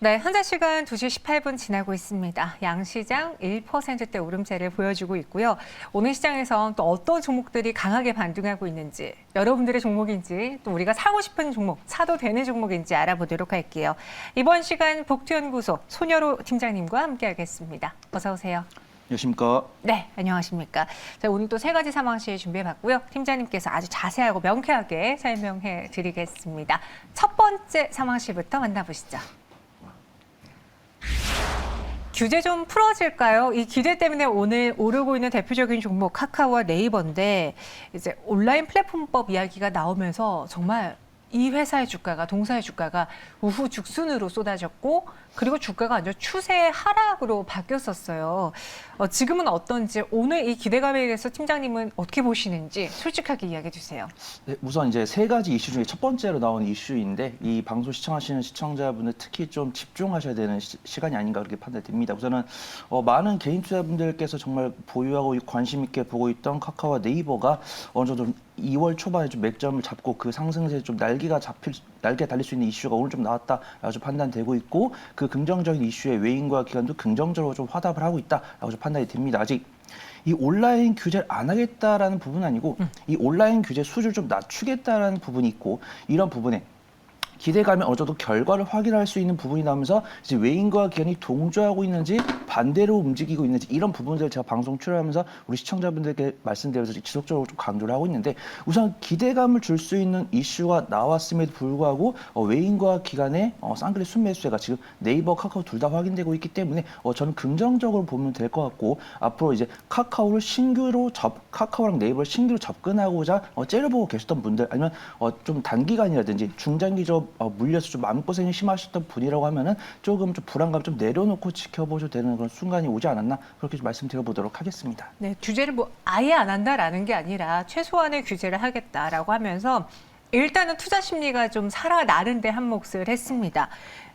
네, 현재 시간 2시 18분 지나고 있습니다. 양시장 1%대 오름세를 보여주고 있고요. 오늘 시장에선 또 어떤 종목들이 강하게 반등하고 있는지, 여러분들의 종목인지, 또 우리가 사고 싶은 종목, 사도 되는 종목인지 알아보도록 할게요. 이번 시간 복투연구소 손여로 팀장님과 함께하겠습니다. 어서 오세요. 안녕하십니까. 네, 안녕하십니까. 자, 오늘 또 세 가지 상황실 준비해봤고요. 팀장님께서 아주 자세하고 명쾌하게 설명해 드리겠습니다. 첫 번째 상황실부터 만나보시죠. 규제 좀 풀어질까요? 이 규제 때문에 오늘 오르고 있는 대표적인 종목 카카오와 네이버인데 이제 온라인 플랫폼법 이야기가 나오면서 정말 이 회사의 주가가 동사의 주가가 우후죽순으로 쏟아졌고 그리고 주가가 완전 추세 하락으로 바뀌었었어요. 지금은 어떤지 오늘 이 기대감에 대해서 팀장님은 어떻게 보시는지 솔직하게 이야기해 주세요. 네, 우선 이제 세 가지 이슈 중에 첫 번째로 나온 이슈인데 이 방송 시청하시는 시청자분들 특히 좀 집중하셔야 되는 시간이 아닌가 그렇게 판단됩니다. 우선은 많은 개인 투자분들께서 정말 보유하고 관심 있게 보고 있던 카카오와 네이버가 어느 정도 2월 초반에 좀 맥점을 잡고 그 상승세에 좀 날개 달릴 수 있는 이슈가 오늘 좀 나왔다라고 좀 판단되고 있고 그 긍정적인 이슈의 외인과 기관도 긍정적으로 좀 화답을 하고 있다라고 좀 판단이 됩니다. 아직 이 온라인 규제를 안 하겠다라는 부분은 아니고 이 온라인 규제 수준을 좀 낮추겠다라는 부분이 있고 이런 부분에 기대감에 어느 정도 결과를 확인할 수 있는 부분이 나오면서 이제 외인과 기관이 동조하고 있는지 반대로 움직이고 있는지 이런 부분들을 제가 방송 출연하면서 우리 시청자분들께 말씀드려서 지속적으로 좀 강조를 하고 있는데 우선 기대감을 줄 수 있는 이슈가 나왔음에도 불구하고 외인과 기관의 쌍끌이 순매수세가 지금 네이버, 카카오 둘 다 확인되고 있기 때문에 저는 긍정적으로 보면 될 것 같고 앞으로 이제 카카오랑 네이버를 신규로 접근하고자 째려보고 계셨던 분들 아니면 좀 단기간이라든지 중장기적 물려서 좀 마음고생이 심하셨던 분이라고 하면은 조금 좀 불안감 좀 내려놓고 지켜보셔도 되는 그런 순간이 오지 않았나 그렇게 좀 말씀드려보도록 하겠습니다. 네, 규제를 뭐 아예 안 한다라는 게 아니라 최소한의 규제를 하겠다라고 하면서 일단은 투자 심리가 좀 살아나는데 한 몫을 했습니다.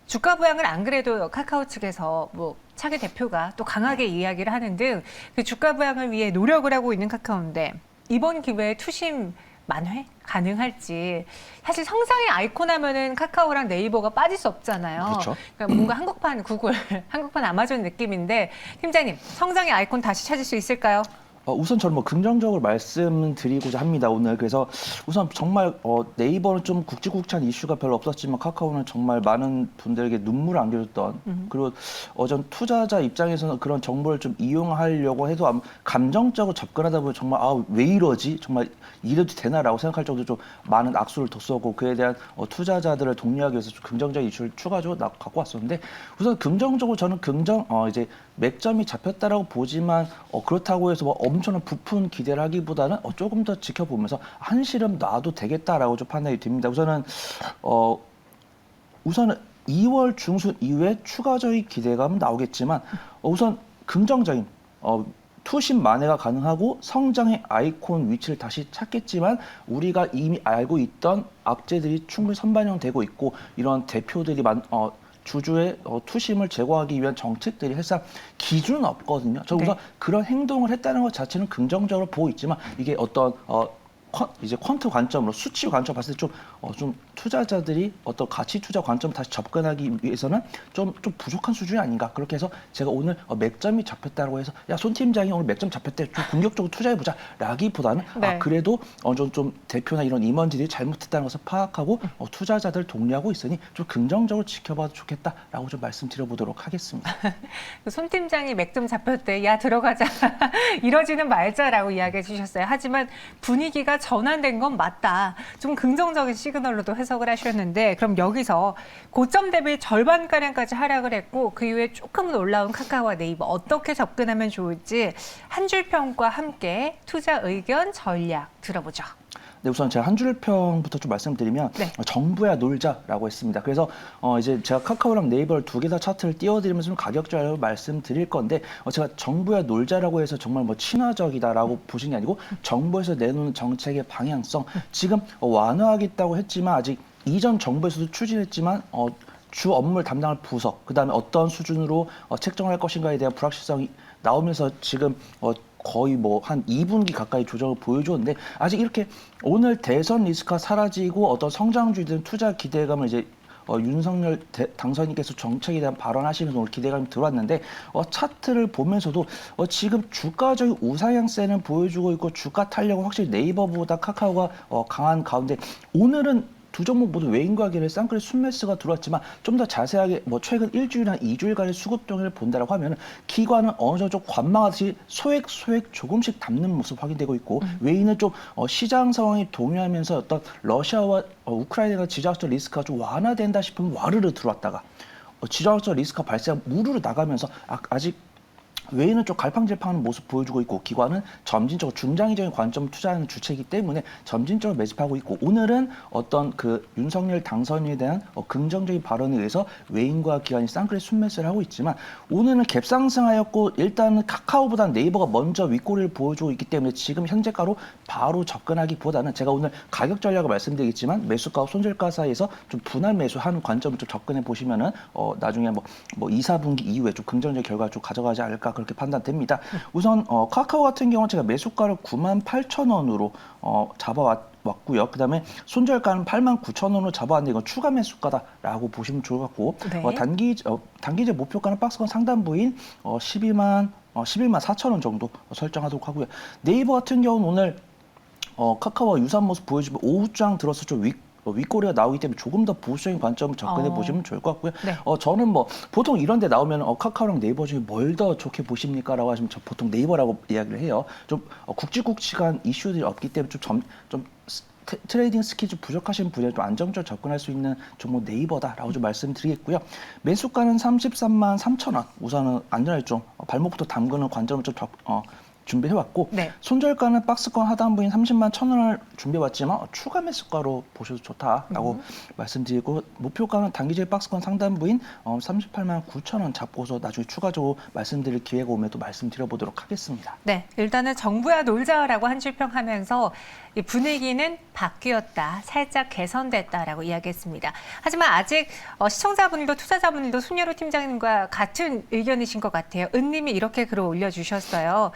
주가 부양을 안 그래도 카카오 측에서 뭐 차기 대표가 또 강하게 이야기를 하는 등 그 주가 부양을 위해 노력을 하고 있는 카카오인데 이번 기회에 투심 만회 가능할지 사실 성장의 아이콘 하면은 카카오랑 네이버가 빠질 수 없잖아요. 그렇죠. 그러니까 뭔가 한국판 구글, 한국판 아마존 느낌인데 팀장님 성장의 아이콘 다시 찾을 수 있을까요? 우선 저는 뭐 긍정적으로 말씀드리고자 합니다, 오늘. 그래서 우선 정말 네이버는 좀 굵직굵직한 이슈가 별로 없었지만 카카오는 정말 많은 분들에게 눈물을 안겨줬던 그리고 전 투자자 입장에서는 그런 정보를 좀 이용하려고 해도 감정적으로 접근하다 보면 정말 왜 이러지? 정말 이래도 되나라고 생각할 정도로 좀 많은 악수를 뒀었고 그에 대한 투자자들을 독려하기 위해서 좀 긍정적인 이슈를 추가적으로 갖고 왔었는데 우선 긍정적으로 저는 이제 맥점이 잡혔다라고 보지만 그렇다고 해서 뭐 엄청난 부푼 기대를 하기보다는 조금 더 지켜보면서 한시름 놔도 되겠다라고 좀 판단이 됩니다. 우선은 2월 중순 이후에 추가적인 기대감은 나오겠지만 우선 긍정적인 투심 만회가 가능하고 성장의 아이콘 위치를 다시 찾겠지만 우리가 이미 알고 있던 악재들이 충분히 선반영되고 있고 이런 대표들이 주주의 투심을 제거하기 위한 정책들이 사실상 기준은 없거든요. 저 우선 그런 행동을 했다는 것 자체는 긍정적으로 보고 있지만 이게 어떤 이제 퀀트 관점으로 수치 관점 봤을 때 좀 투자자들이 어떤 가치 투자 관점 다시 접근하기 위해서는 좀 부족한 수준이 아닌가 그렇게 해서 제가 오늘 맥점이 잡혔다고 해서 야 손 팀장이 오늘 맥점 잡혔대 좀 공격적으로 투자해보자 라기보다는 그래도 어느 정도 좀 대표나 이런 임원들이 잘못했다는 것을 파악하고 투자자들 독려하고 있으니 좀 긍정적으로 지켜봐도 좋겠다라고 좀 말씀드려보도록 하겠습니다. 손 팀장이 맥점 잡혔대 야 들어가자 이러지는 말자라고 이야기해 주셨어요. 하지만 분위기가 전환된 건 맞다. 좀 긍정적인 시그널로도 해석을 하셨는데 그럼 여기서 고점 대비 절반가량까지 하락을 했고 그 이후에 조금은 올라온 카카오와 네이버 어떻게 접근하면 좋을지 한 줄 평과 함께 투자 의견 전략 들어보죠. 네, 우선 제가 한 줄 평부터 좀 말씀드리면 정부야 놀자라고 했습니다. 그래서 이제 제가 카카오랑 네이버를 두 개 다 차트를 띄워드리면서 좀 가격적으로 말씀드릴 건데 제가 정부야 놀자라고 해서 정말 뭐 친화적이다라고 보시는 게 아니고 정부에서 내놓는 정책의 방향성 지금 완화하겠다고 했지만 아직 이전 정부에서도 추진했지만 주 업무를 담당할 부서 그다음에 어떤 수준으로 책정할 것인가에 대한 불확실성이 나오면서 지금 거의 뭐 한 2분기 가까이 조정을 보여줬는데 아직 이렇게 오늘 대선 리스크가 사라지고 어떤 성장주의든 투자 기대감을 이제 윤석열 당선인께서 정책에 대한 발언하시면서 오늘 기대감이 들어왔는데 차트를 보면서도 지금 주가적인 우상향세는 보여주고 있고 주가 탄력은 확실히 네이버보다 카카오가 강한 가운데 오늘은 두 종목 모두 외인과 기관의 쌍끌이 순매수가 들어왔지만 좀 더 자세하게 최근 일주일이나 2주일간의 수급 동향을 본다라고 하면 기관은 어느 정도 좀 관망하듯이 소액 조금씩 담는 모습 확인되고 있고 외인은 좀 시장 상황이 동요하면서 어떤 러시아와 우크라이나가 지정학적 리스크가 좀 완화된다 싶으면 와르르 들어왔다가 지정학적 리스크가 발생한 무르르 나가면서 아직 외인은 좀 갈팡질팡하는 모습 보여주고 있고 기관은 점진적으로 중장기적인 관점을 투자하는 주체이기 때문에 점진적으로 매집하고 있고 오늘은 어떤 그 윤석열 당선인에 대한 긍정적인 발언에 의해서 외인과 기관이 쌍끌이 순매수를 하고 있지만 오늘은 갭상승하였고 일단은 카카오보다 네이버가 먼저 윗꼬리를 보여주고 있기 때문에 지금 현재가로 바로 접근하기보다는 제가 오늘 가격 전략을 말씀드리겠지만 매수가와 손절가 사이에서 좀 분할 매수하는 관점을 좀 접근해 보시면은 나중에 2, 4분기 이후에 좀 긍정적인 결과를 좀 가져가지 않을까 그렇게 판단됩니다. 우선 카카오 같은 경우는 제가 매수가를 98,000원으로 잡아왔고요. 그다음에 손절가는 89,000원으로 잡아왔는데 이건 추가 매수가다라고 보시면 좋을 것 같고 네. 단기제 목표가는 박스권 상단부인 11만 4,000원 정도 설정하도록 하고요. 네이버 같은 경우는 오늘 카카오와 유사한 모습 보여주면 오후장 들어서 좀 윗꼬리가 나오기 때문에 조금 더 보수적인 관점을 접근해 보시면 좋을 것 같고요. 네. 저는 보통 이런 데 나오면 카카오랑 네이버 중에 뭘 더 좋게 보십니까? 라고 하시면 저 보통 네이버라고 이야기를 해요. 좀 굵직굵직한 이슈들이 없기 때문에 트레이딩 스킬이 좀 부족하신 분이 좀 안정적으로 접근할 수 있는 종목 네이버다라고 좀 말씀드리겠고요. 매수가는 33만 3,000원. 우선은 안전하게 좀 발목부터 담그는 관점을 좀 준비해왔고 네. 손절가는 박스권 하단부인 30만 1,000원을 준비해왔지만 추가 매수가로 보셔도 좋다라고 말씀드리고 목표가는 단기적 박스권 상단부인 38만 9,000원 잡고서 나중에 추가적으로 말씀드릴 기회가 오면 또 말씀드려보도록 하겠습니다. 네, 일단은 정부야 놀자라고 한 줄 평하면서 이 분위기는 바뀌었다, 살짝 개선됐다라고 이야기했습니다. 하지만 아직 시청자분들도 투자자분들도 손예로 팀장님과 같은 의견이신 것 같아요. 은님이 이렇게 글을 올려주셨어요.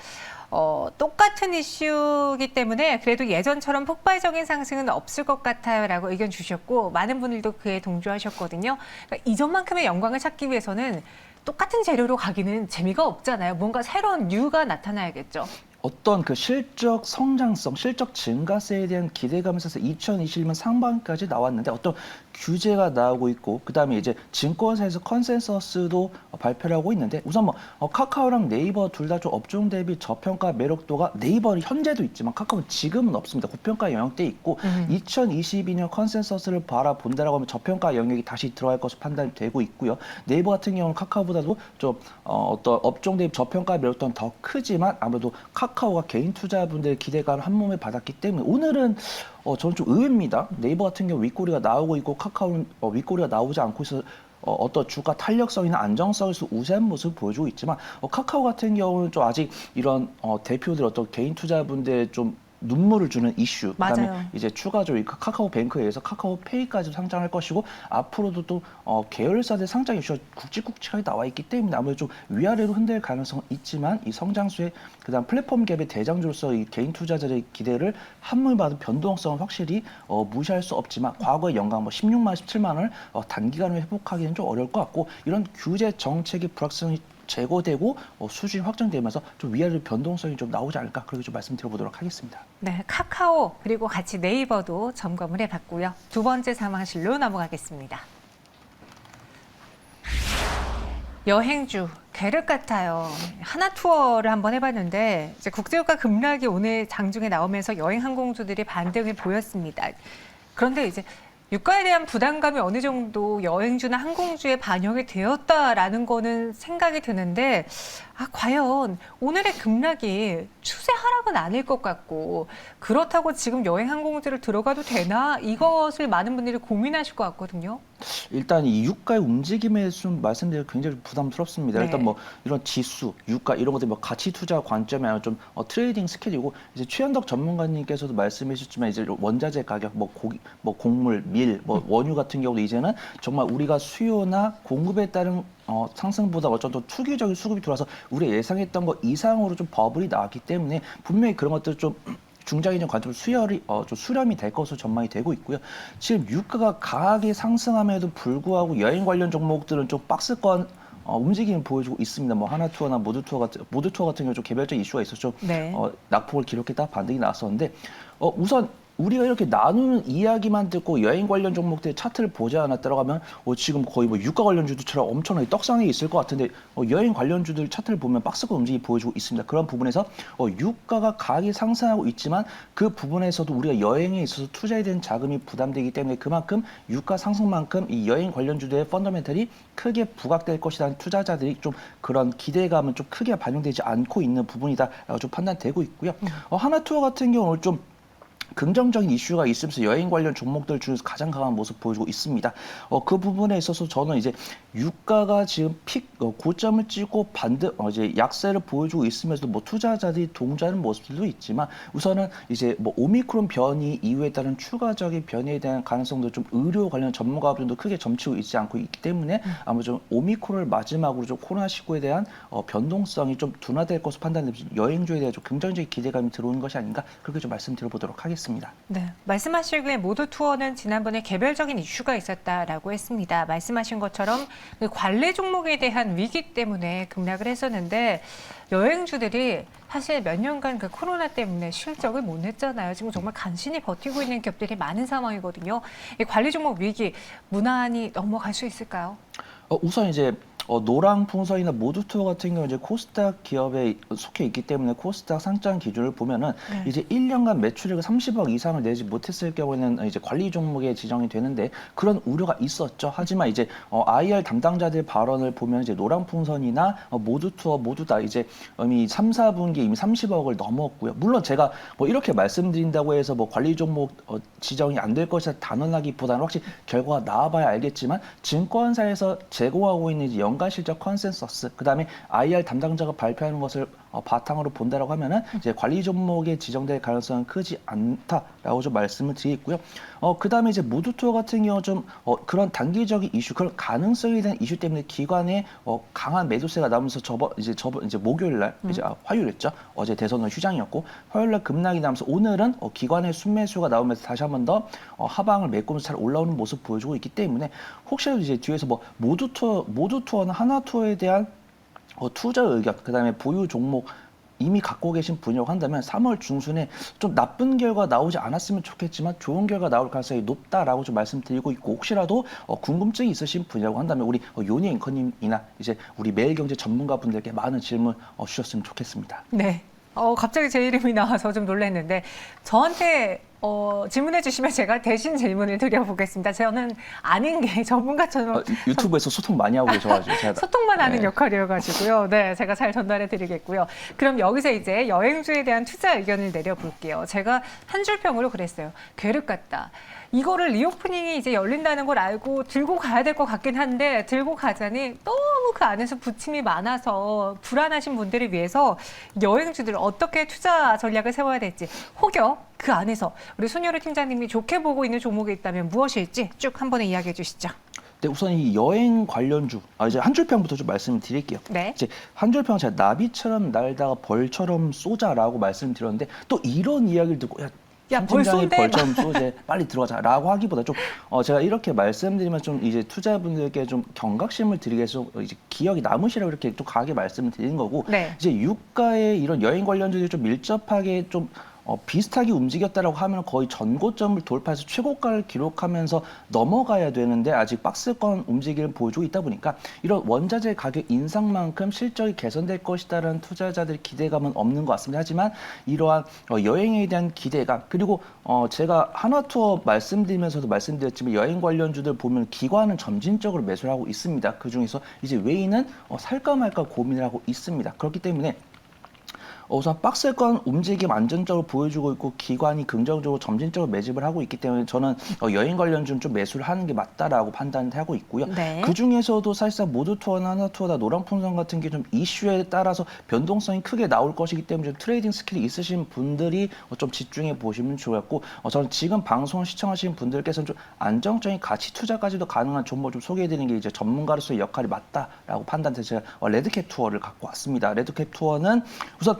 똑같은 이슈이기 때문에 그래도 예전처럼 폭발적인 상승은 없을 것 같아요라고 의견 주셨고 많은 분들도 그에 동조하셨거든요. 그러니까 이전만큼의 영광을 찾기 위해서는 똑같은 재료로 가기는 재미가 없잖아요. 뭔가 새로운 뉴가 나타나야겠죠. 어떤 그 실적 성장성, 실적 증가세에 대한 기대감이 있어서 2021년 상반기까지 나왔는데 어떤 규제가 나오고 있고 그다음에 이제 증권사에서 컨센서스도 발표를 하고 있는데 우선 카카오랑 네이버 둘 다 좀 업종 대비 저평가 매력도가 네이버는 현재도 있지만 카카오는 지금은 없습니다. 고평가 영역대에 있고 2022년 컨센서스를 바라본다라고 하면 저평가 영역이 다시 들어갈 것으로 판단이 되고 있고요. 네이버 같은 경우는 카카오보다도 좀 어떤 업종 대비 저평가 매력도는 더 크지만 아무래도 카카오가 개인 투자분들의 기대감을 한 몸에 받았기 때문에 오늘은 저는 좀 의외입니다. 네이버 같은 경우 윗꼬리가 나오고 있고 카카오는 윗꼬리가 나오지 않고 있어서 어떤 주가 탄력성이나 안정성에서 우세한 모습을 보여주고 있지만 카카오 같은 경우는 좀 아직 이런 대표들 어떤 개인 투자분들의 좀 눈물을 주는 이슈, 그다음에 맞아요. 이제 추가적으로 카카오뱅크에 의해서 카카오페이까지 상장할 것이고 앞으로도 또 계열사들 상장 이슈가 굵직굵직하게 나와 있기 때문에 아무래도 좀 위아래로 흔들 가능성은 있지만 이 성장수의 그다음 플랫폼 갭의 대장주로서 이 개인 투자자들의 기대를 한물 받은 변동성은 확실히 무시할 수 없지만 과거의 연간 16만 17만 원을 단기간에 회복하기는 좀 어려울 것 같고 이런 규제 정책의 불확실성이 제고되고 수준이 확정되면서 좀 위아래로 변동성이 좀 나오지 않을까 그렇게 좀 말씀드려보도록 하겠습니다. 네, 카카오 그리고 같이 네이버도 점검을 해봤고요. 두 번째 상황실로 넘어가겠습니다. 여행주 계륵 같아요. 하나 투어를 한번 해봤는데 이제 국제유가 급락이 오늘 장중에 나오면서 여행 항공주들이 반등을 보였습니다. 그런데 이제 유가에 대한 부담감이 어느 정도 여행주나 항공주에 반영이 되었다라는 거는 생각이 드는데 과연 오늘의 급락이 추세 하락은 아닐 것 같고 그렇다고 지금 여행 항공주를 들어가도 되나 이것을 많은 분들이 고민하실 것 같거든요. 일단 이 유가의 움직임에 좀 말씀드리기 굉장히 부담스럽습니다. 네. 일단 이런 지수, 유가 이런 것들 가치 투자 관점이 아니라 좀 트레이딩 스킬이고 이제 최현덕 전문가님께서도 말씀해 주셨지만 이제 원자재 가격, 고기, 곡물, 밀, 원유 같은 경우도 이제는 정말 우리가 수요나 공급에 따른 상승보다 어쩌면 투기적인 수급이 들어와서 우리가 예상했던 것 이상으로 좀 버블이 나왔기 때문에 분명히 그런 것들 좀 중장기적 관점으로 좀 수렴이 될 것으로 전망이 되고 있고요. 지금 유가가 강하게 상승함에도 불구하고 여행 관련 종목들은 좀 박스권 움직임을 보여주고 있습니다. 뭐 하나투어나 모두투어 같은 경우 좀 개별적 이슈가 있어서 좀 네. 낙폭을 기록했다 반등이 나왔었는데 우선 우리가 이렇게 나누는 이야기만 듣고 여행 관련 종목들 차트를 보지 않았다고 하면 지금 거의 뭐 유가 관련주들처럼 엄청나게 떡상에 있을 것 같은데 여행 관련주들 차트를 보면 박스권 움직임이 보여주고 있습니다. 그런 부분에서 유가가 강하게 상승하고 있지만 그 부분에서도 우리가 여행에 있어서 투자에 대한 자금이 부담되기 때문에 그만큼 유가 상승만큼 이 여행 관련주들의 펀더멘털이 크게 부각될 것이라는 투자자들이 좀 그런 기대감은 좀 크게 반영되지 않고 있는 부분이다라고 좀 판단되고 있고요. 하나투어 같은 경우는 좀 긍정적인 이슈가 있으면서 여행 관련 종목들 중에서 가장 강한 모습 보여주고 있습니다. 그 부분에 있어서 저는 이제 유가가 지금 고점을 찍고 이제 약세를 보여주고 있으면서도 뭐 투자자들이 동조하는 모습들도 있지만 우선은 이제 뭐 오미크론 변이 이후에 따른 추가적인 변이에 대한 가능성도 좀 의료 관련 전문가분들도 크게 점치고 있지 않고 있기 때문에 아마 좀 오미크론을 마지막으로 좀 코로나19에 대한 변동성이 좀 둔화될 것으로 판단되면서 여행주에 대한 좀 긍정적인 기대감이 들어오는 것이 아닌가 그렇게 좀 말씀드려보도록 하겠습니다. 네, 말씀하시기에 모두 투어는 지난번에 개별적인 이슈가 있었다라고 했습니다. 말씀하신 것처럼 그 관례 종목에 대한 위기 때문에 급락을 했었는데 여행주들이 사실 몇 년간 그 코로나 때문에 실적을 못 냈잖아요. 지금 정말 간신히 버티고 있는 기업들이 많은 상황이거든요. 이 관례 종목 위기 무난히 넘어갈 수 있을까요? 우선 이제 노랑풍선이나 모두투어 같은 경우 이제 코스닥 기업에 속해 있기 때문에 코스닥 상장 기준을 보면은 이제 1년간 매출액을 30억 이상을 내지 못했을 경우에는 이제 관리 종목에 지정이 되는데 그런 우려가 있었죠. 하지만 이제 IR 담당자들 발언을 보면 이제 노랑풍선이나 모두투어 모두 다 이제 이미 3, 4분기 이미 30억을 넘었고요. 물론 제가 뭐 이렇게 말씀드린다고 해서 뭐 관리 종목 지정이 안 될 것이다 단언하기보다는 확실히 결과가 나와봐야 알겠지만 증권사에서 제공하고 있는 이제 연간 실적 컨센서스, 그다음에 IR 담당자가 발표하는 것을 바탕으로 본다라고 하면은 이제 관리 종목에 지정될 가능성은 크지 않다라고 좀 말씀을 드리겠고요. 그다음에 이제 모두투어 같은 경우 좀 그런 단기적인 이슈, 그런 가능성에 대한 이슈 때문에 기관에 강한 매도세가 나오면서 이제 목요일 날 이제 화요일이었죠. 어제 대선은 휴장이었고 화요일 날 급락이 나면서 오늘은 기관의 순매수가 나오면서 다시 한 번 더 하방을 메꾸면서 잘 올라오는 모습 보여주고 있기 때문에 혹시라도 이제 뒤에서 뭐 모두투어나 하나투어에 대한 투자 의견, 그다음에 보유 종목 이미 갖고 계신 분이라고 한다면 3월 중순에 좀 나쁜 결과 나오지 않았으면 좋겠지만 좋은 결과 나올 가능성이 높다라고 좀 말씀드리고 있고 혹시라도 궁금증이 있으신 분이라고 한다면 우리 요니 앵커님이나 이제 우리 매일경제 전문가분들께 많은 질문 주셨으면 좋겠습니다. 네. 갑자기 제 이름이 나와서 좀 놀랐는데 저한테 질문해 주시면 제가 대신 질문을 드려보겠습니다. 저는 아는 게 전문가처럼 유튜브에서 소통 많이 하고 계셔가지고 제가 소통만 하는 역할이어가지고요. 네, 제가 잘 전달해 드리겠고요. 그럼 여기서 이제 여행주에 대한 투자 의견을 내려볼게요. 제가 한 줄 평으로 그랬어요. 괴력 같다. 이거를 리오프닝이 이제 열린다는 걸 알고 들고 가야 될 것 같긴 한데 들고 가자니 너무 그 안에서 부침이 많아서 불안하신 분들을 위해서 여행주들 어떻게 투자 전략을 세워야 될지 혹여 그 안에서 우리 손여루 팀장님이 좋게 보고 있는 종목이 있다면 무엇일지 쭉 한 번에 이야기해 주시죠. 네, 우선 이 여행 관련주 이제 한 줄 평부터 좀 말씀을 드릴게요. 네. 이제 한 줄 평 제가 나비처럼 날다가 벌처럼 쏘자라고 말씀드렸는데 또 이런 이야기를 듣고 야, 벌처럼 쏘제 빨리 들어가자라고 하기보다 좀 제가 이렇게 말씀드리면 좀 이제 투자분들께 좀 경각심을 드리기 위해서 이제 기억이 남으시라고 이렇게 좀 강하게 말씀을 드리는 거고 네. 이제 유가의 이런 여행 관련주들이 좀 밀접하게 좀 비슷하게 움직였다라고 하면 거의 전고점을 돌파해서 최고가를 기록하면서 넘어가야 되는데 아직 박스권 움직임을 보여주고 있다 보니까 이런 원자재 가격 인상만큼 실적이 개선될 것이다라는 투자자들의 기대감은 없는 것 같습니다. 하지만 이러한 여행에 대한 기대감 그리고 제가 하나투어 말씀드리면서도 말씀드렸지만 여행 관련주들 보면 기관은 점진적으로 매수를 하고 있습니다. 그중에서 이제 외인은 살까 말까 고민을 하고 있습니다. 그렇기 때문에 우선 박스권 움직임 안정적으로 보여주고 있고 기관이 긍정적으로 점진적으로 매집을 하고 있기 때문에 저는 여행 관련주는 좀 매수를 하는 게 맞다라고 판단을 하고 있고요. 네. 그 중에서도 사실상 모두투어나 하나투어나 노랑풍선 같은 게 좀 이슈에 따라서 변동성이 크게 나올 것이기 때문에 좀 트레이딩 스킬이 있으신 분들이 좀 집중해 보시면 좋겠고 저는 지금 방송 시청하시는 분들께서는 좀 안정적인 가치 투자까지도 가능한 종목 좀 소개해드리는 게 이제 전문가로서의 역할이 맞다라고 판단돼서 제가 레드캡 투어를 갖고 왔습니다. 레드캡 투어는 우선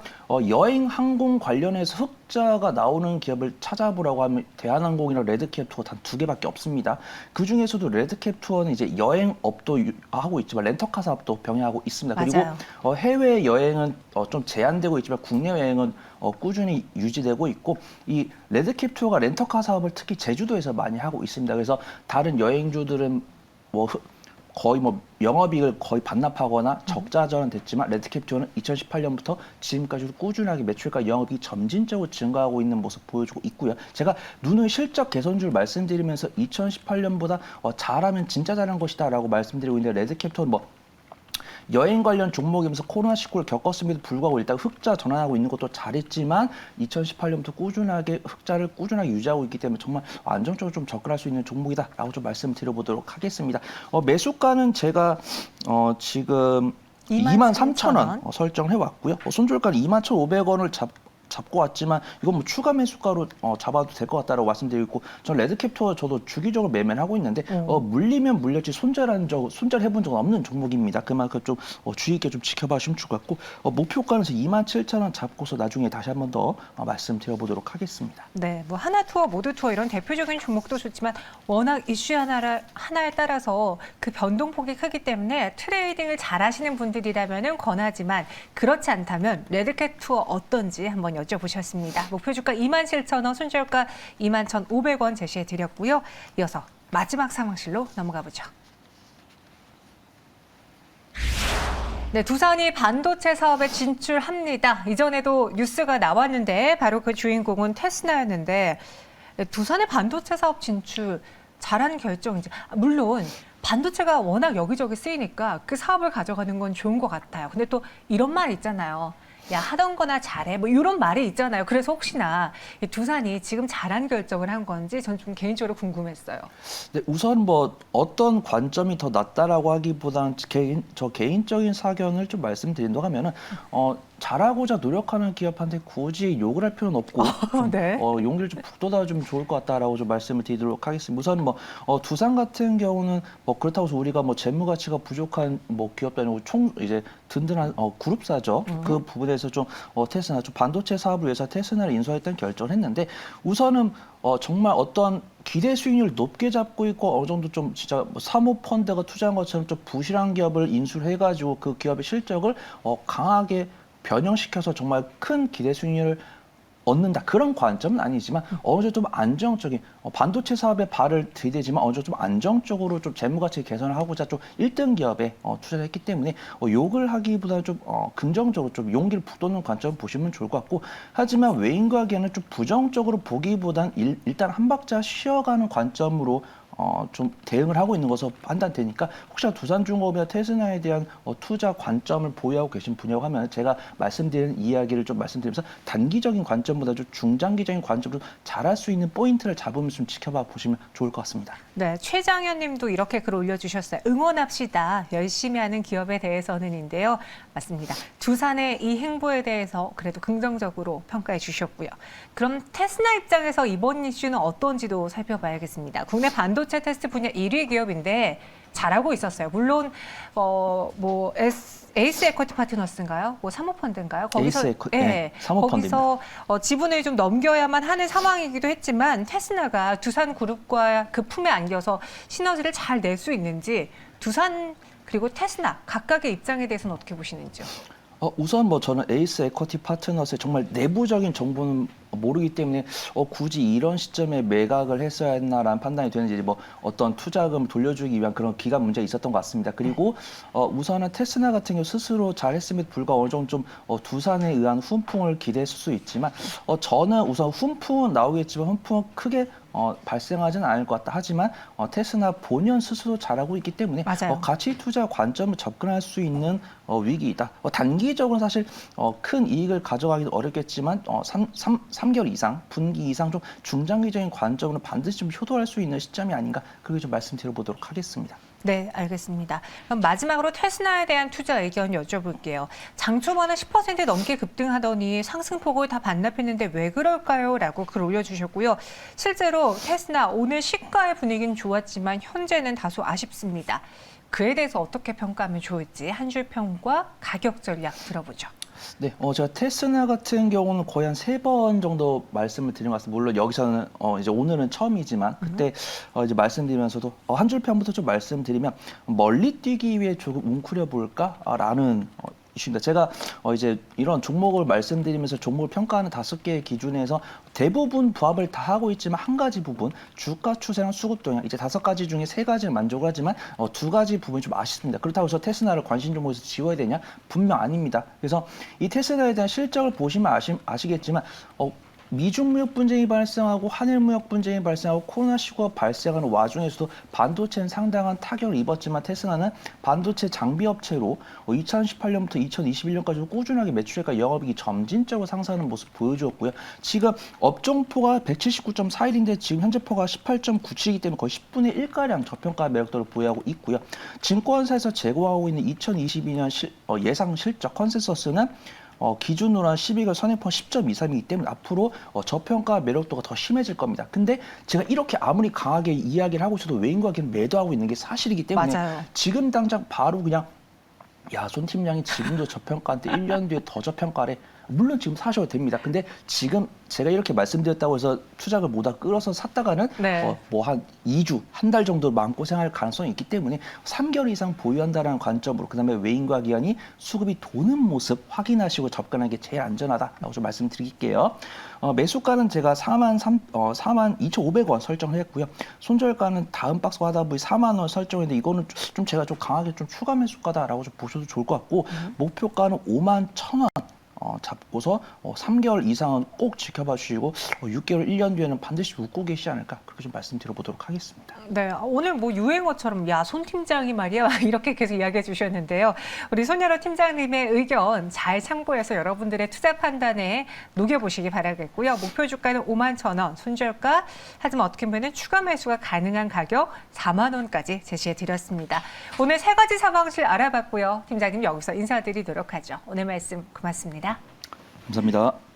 여행 항공 관련해서 흑자가 나오는 기업을 찾아보라고 하면 대한항공이랑 레드캡 투어 단 2개밖에 없습니다. 그 중에서도 레드캡 투어는 이제 여행업도 하고 있지만 렌터카 사업도 병행하고 있습니다. 맞아요. 그리고 해외 여행은 좀 제한되고 있지만 국내 여행은 꾸준히 유지되고 있고, 이 레드캡 투어가 렌터카 사업을 특히 제주도에서 많이 하고 있습니다. 그래서 다른 여행주들은 거의 영업이익을 거의 반납하거나 적자 전환됐지만 레드캡 투어는 2018년부터 지금까지도 꾸준하게 매출과 영업이익이 점진적으로 증가하고 있는 모습 보여주고 있고요. 제가 누누이 실적 개선주를 말씀드리면서 2018년보다 잘하면 진짜 잘한 것이다라고 말씀드리고 있는데, 레드캡 투어는 여행 관련 종목이면서 코로나19를 겪었음에도 불구하고 일단 흑자 전환하고 있는 것도 잘했지만 2018년부터 꾸준하게 흑자를 꾸준하게 유지하고 있기 때문에 정말 안정적으로 좀 접근할 수 있는 종목이다라고 좀 말씀드려보도록 하겠습니다. 매수가는 제가 지금 23,000원 설정해 왔고요. 손절가는 21,500원을 잡고 왔지만 이건 추가 매수가로 잡아도 될 것 같다라고 말씀드리고 있고, 전 레드캡 투어 저도 주기적으로 매매를 하고 있는데 물리면 물렸지 손절해본 적은 없는 종목입니다. 그만큼 좀 주의 있게 좀 지켜봐주시면 좋을 것 같고, 목표가는 27,000원 잡고서 나중에 다시 한 번 더 말씀드려보도록 하겠습니다. 네, 하나투어, 모두투어 이런 대표적인 종목도 좋지만 워낙 이슈 하나에 따라서 그 변동폭이 크기 때문에 트레이딩을 잘하시는 분들이라면 권하지만 그렇지 않다면 레드캡 투어 어떤지 한번 여쭤보셨습니다. 목표 주가 27,000원, 손절가 21,500원 제시해 드렸고요. 이어서 마지막 상황실로 넘어가 보죠. 네, 두산이 반도체 사업에 진출합니다. 이전에도 뉴스가 나왔는데 바로 그 주인공은 테스나였는데, 두산의 반도체 사업 진출 잘한 결정이지. 물론 반도체가 워낙 여기저기 쓰이니까 그 사업을 가져가는 건 좋은 것 같아요. 근데 또 이런 말 있잖아요. 야, 하던 거나 잘해. 이런 말이 있잖아요. 그래서 혹시나 이 두산이 지금 잘한 결정을 한 건지 전 좀 개인적으로 궁금했어요. 네, 우선 어떤 관점이 더 낫다라고 하기보다는 저 개인적인 사견을 좀 말씀드린다고 하면은 잘하고자 노력하는 기업한테 굳이 욕을 할 필요는 없고 네. 용기를 좀 북돋아주면 좋을 것 같다라고 좀 말씀을 드리도록 하겠습니다. 우선 두산 같은 경우는 그렇다고 해서 우리가 재무 가치가 부족한 기업도 아니고 이제 든든한 그룹사죠. 그 부분에서 좀 테스나 좀 반도체 사업을 위해서 테스나를 인수했던 결정을 했는데, 우선은 정말 어떤 기대 수익률을 높게 잡고 있고 어느 정도 좀 진짜 사모펀드가 투자한 것처럼 좀 부실한 기업을 인수를 해가지고 그 기업의 실적을 강하게 변형시켜서 정말 큰 기대 수익률을 얻는다, 그런 관점은 아니지만 어느 정도 좀 안정적인 반도체 사업에 발을 들이대지만 어느 정도 좀 안정적으로 좀 재무가치 개선을 하고자 좀 1등 기업에 투자를 했기 때문에 욕을 하기보다는 좀 긍정적으로 좀 용기를 북돋는 관점을 보시면 좋을 것 같고, 하지만 외인과 하기에는 좀 부정적으로 보기보단 일단 한 박자 쉬어가는 관점으로 좀 대응을 하고 있는 것으로 판단되니까, 혹시나 두산중공업이나 테스나에 대한 투자 관점을 보유하고 계신 분이라고 하면 제가 말씀드린 이야기를 좀 말씀드리면서 단기적인 관점보다 좀 중장기적인 관점으로 잘할 수 있는 포인트를 잡으면서 좀 지켜봐 보시면 좋을 것 같습니다. 네, 최장현 님도 이렇게 글 올려주셨어요. 응원합시다. 열심히 하는 기업에 대해서는인데요. 맞습니다. 두산의 이 행보에 대해서 그래도 긍정적으로 평가해 주셨고요. 그럼 테스나 입장에서 이번 이슈는 어떤지도 살펴봐야겠습니다. 국내 반도체 테스트 분야 1위 기업인데 잘하고 있었어요. 물론 에이스 에쿼티 파트너스인가요? 사모펀드인가요? 거기서 사모펀드입니다. 거기서 지분을 좀 넘겨야만 하는 상황이기도 했지만 테스나가 두산 그룹과 그 품에 안겨서 시너지를 잘 낼 수 있는지, 두산 그리고 테스나 각각의 입장에 대해서는 어떻게 보시는지요? 우선 저는 에이스 에쿼티 파트너스의 정말 내부적인 정보는 모르기 때문에 굳이 이런 시점에 매각을 했어야 했나라는 판단이 되는지, 어떤 투자금을 돌려주기 위한 그런 기간 문제가 있었던 것 같습니다. 그리고 우선은 테스나 같은 경우 스스로 잘했음에도 불구하고 어느 정도 좀 두산에 의한 훈풍을 기대했을 수 있지만, 저는 우선 훈풍은 나오겠지만 훈풍은 크게 발생하지는 않을 것 같다. 하지만 테스나 본연 스스로 잘하고 있기 때문에 가치 투자 관점을 접근할 수 있는 위기이다. 단기적으로는 사실 큰 이익을 가져가기도 어렵겠지만 3개월 이상, 분기 이상 좀 중장기적인 관점으로 반드시 좀 효도할 수 있는 시점이 아닌가, 그렇게 좀 말씀드려보도록 하겠습니다. 네, 알겠습니다. 그럼 마지막으로 테스나에 대한 투자 의견 여쭤볼게요. 장 초반에 10% 넘게 급등하더니 상승폭을 다 반납했는데 왜 그럴까요? 라고 글 올려주셨고요. 실제로 테스나 오늘 시가의 분위기는 좋았지만 현재는 다소 아쉽습니다. 그에 대해서 어떻게 평가하면 좋을지 한 줄 평과 가격 전략 들어보죠. 네, 제가 테스나 같은 경우는 거의 한 3번 정도 말씀을 드린 것 같습니다. 물론 여기서는 이제 오늘은 처음이지만 그때 이제 말씀드리면서도 한 줄 평부터 좀 말씀드리면 멀리 뛰기 위해 조금 웅크려 볼까라는 이슈입니다. 제가 이제 이런 종목을 말씀드리면서 종목을 평가하는 5개의 기준에서 대부분 부합을 다 하고 있지만 한 가지 부분 주가 추세랑 수급 동향 이제 5가지 중에 3가지를 만족을 하지만 2가지 부분이 좀 아쉽습니다. 그렇다고 해서 테스나를 관심 종목에서 지워야 되냐? 분명 아닙니다. 그래서 이 테스나에 대한 실적을 보시면 아시겠지만 미중 무역 분쟁이 발생하고 한일 무역 분쟁이 발생하고 코로나 시국가 발생하는 와중에서도 반도체는 상당한 타격을 입었지만 테스나는 반도체 장비 업체로 2018년부터 2021년까지 꾸준하게 매출액과 영업이익이 점진적으로 상승하는 모습 보여주었고요. 지금 업종포가 179.41인데 지금 현재 포가 18.97이기 때문에 거의 10분의 1가량 저평가 매력도를 보유하고 있고요. 증권사에서 제공하고 있는 2022년 예상 실적 컨센서스는 기준으로 한 12개월 선행폭 10.23이기 때문에 앞으로 저평가 매력도가 더 심해질 겁니다. 근데 제가 이렇게 아무리 강하게 이야기를 하고 있어도 외인과 계속 매도하고 있는 게 사실이기 때문에 맞아요. 지금 당장 바로 그냥 야, 손 팀장이 지금도 저평가한테 1년 뒤에 더 저평가래. 물론 지금 사셔도 됩니다. 근데 지금 제가 이렇게 말씀드렸다고 해서 투자를 모두 끌어서 샀다가는 네. 뭐 한 2주, 한 달 정도 마음고생할 가능성이 있기 때문에 3개월 이상 보유한다는 관점으로 그다음에 외인과 기관이 수급이 도는 모습 확인하시고 접근하는 게 제일 안전하다라고 좀 말씀드릴게요. 매수가는 제가 42,500원 설정을 했고요. 손절가는 다음 박스가 하다 보니 4만 원 설정했는데 이거는 좀 제가 좀 강하게 좀 추가 매수가다라고 좀 보셔도 좋을 것 같고 목표가는 51,000원. 잡고서 3개월 이상은 꼭 지켜봐 주시고 6개월, 1년 뒤에는 반드시 웃고 계시지 않을까 그렇게 좀 말씀드려보도록 하겠습니다. 네, 오늘 뭐 유행어처럼 야, 손 팀장이 말이야 이렇게 계속 이야기해 주셨는데요. 우리 손여러 팀장님의 의견 잘 참고해서 여러분들의 투자 판단에 녹여보시기 바라겠고요. 목표 주가는 51,000원, 손절가 하지만 어떻게 보면 추가 매수가 가능한 가격 4만 원까지 제시해 드렸습니다. 오늘 3가지 사방실 알아봤고요. 팀장님 여기서 인사드리도록 하죠. 오늘 말씀 고맙습니다. 감사합니다.